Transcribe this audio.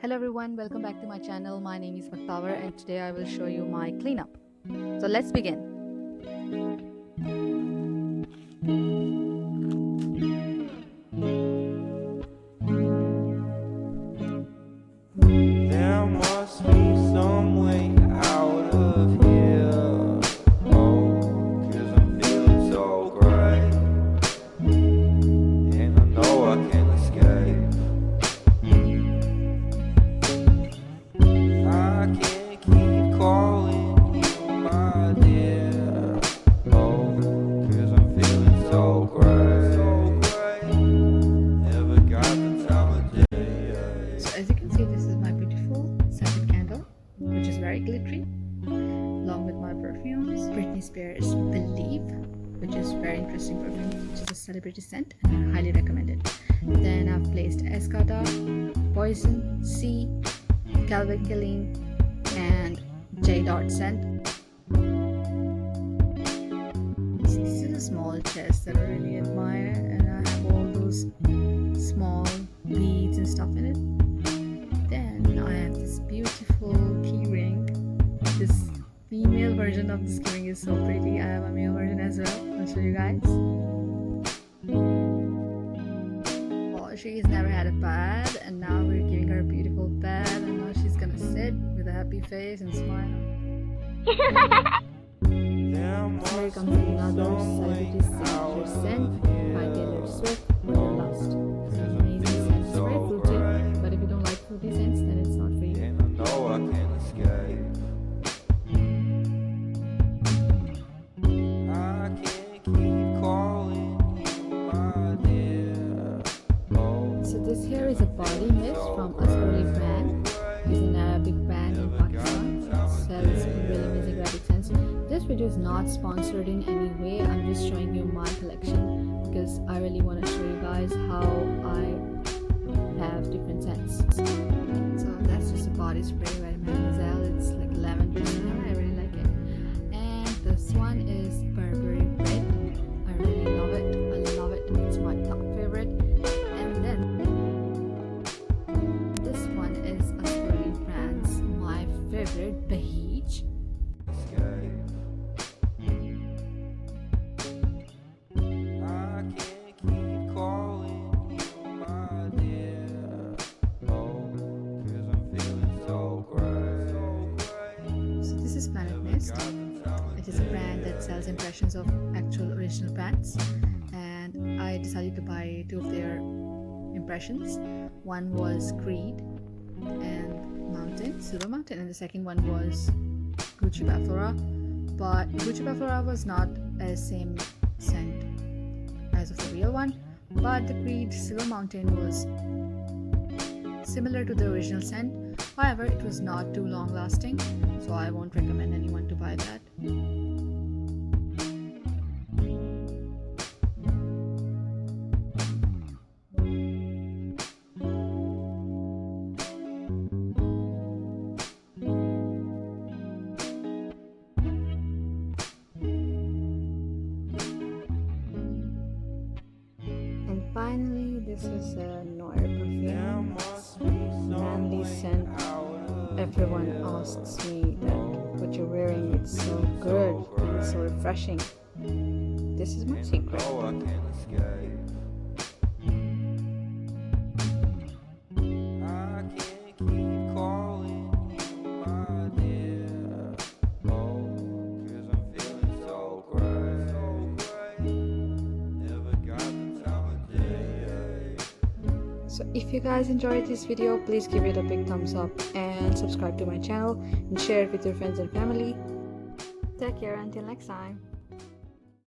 Hello everyone, welcome back to my channel. My name is Makeover and today I will show you my cleanup. So let's begin. There must be some way out of here. Oh, 'cause I'm feeling so great, and I know I can't escape. I can't keep calling you my dear. Oh, 'cause I'm feeling so great. Never got the time of day. So as you can see, this is my beautiful scented candle, which is very glittery, along with my perfumes. Britney Spears' Believe, which is very interesting perfume, which is a celebrity scent and I highly recommend it. Then I've placed Escada, Poison, C, Calvin Klein and J Dot scent. So this is a small chest that I really admire, and I have all those small beads and stuff in it. Then I have this beautiful key ring. This female version of this key ring is so pretty. I have a male version as well. I'll show you guys. Well, she's never had a bed, and now we're giving her a beautiful bed, and now she's gonna sit with a happy face and smile. Here comes another celebrity signature scent by Taylor Swift, Wanderlust. It's an amazing scent. It's very fruity, but if you don't like fruity scents, then it's not for you. And I know I can't escape. I can't keep calling you my dear. Oh, So this here is a body mist from Asghari brand. It's an Arabic brand in Pakistan. It sells really amazing Arabic scents. This video is not sponsored in any way. I'm just showing you my collection because I really want to show you guys how I have different scents. So that's just a body spray by Mademoiselle. It's like lavender. I really like it. And this one is Burberry Red. I really love it. I love it. It's my top favorite. And then this one is Asghari brand's my favorite, Beige. escape. I can't keep calling you my dear. Oh, 'cause I'm feeling so great. So this is Planet Mist. It is a brand that sells impressions of actual original brands, and I decided to buy two of their impressions. One was Creed and Mountain, Silver Mountain, and the second one was Gucci Bafora. But Gucci Bafora was not as same scent as of the real one, but the Creed Silver Mountain was similar to the original scent. However, it was not too long lasting, so I won't recommend anyone to buy that. And finally, this is a Noir perfume. It's manly scent. Everyone asks me that what you're wearing, it's so good, it's so refreshing. This is my secret. Oh, I can't escape. I can't keep calling you my dear. Oh, 'cause I'm feeling so great. Never got the time of day. So if you guys enjoyed this video, please give it a big thumbs up and subscribe to my channel and share it with your friends and family. Take care until next time.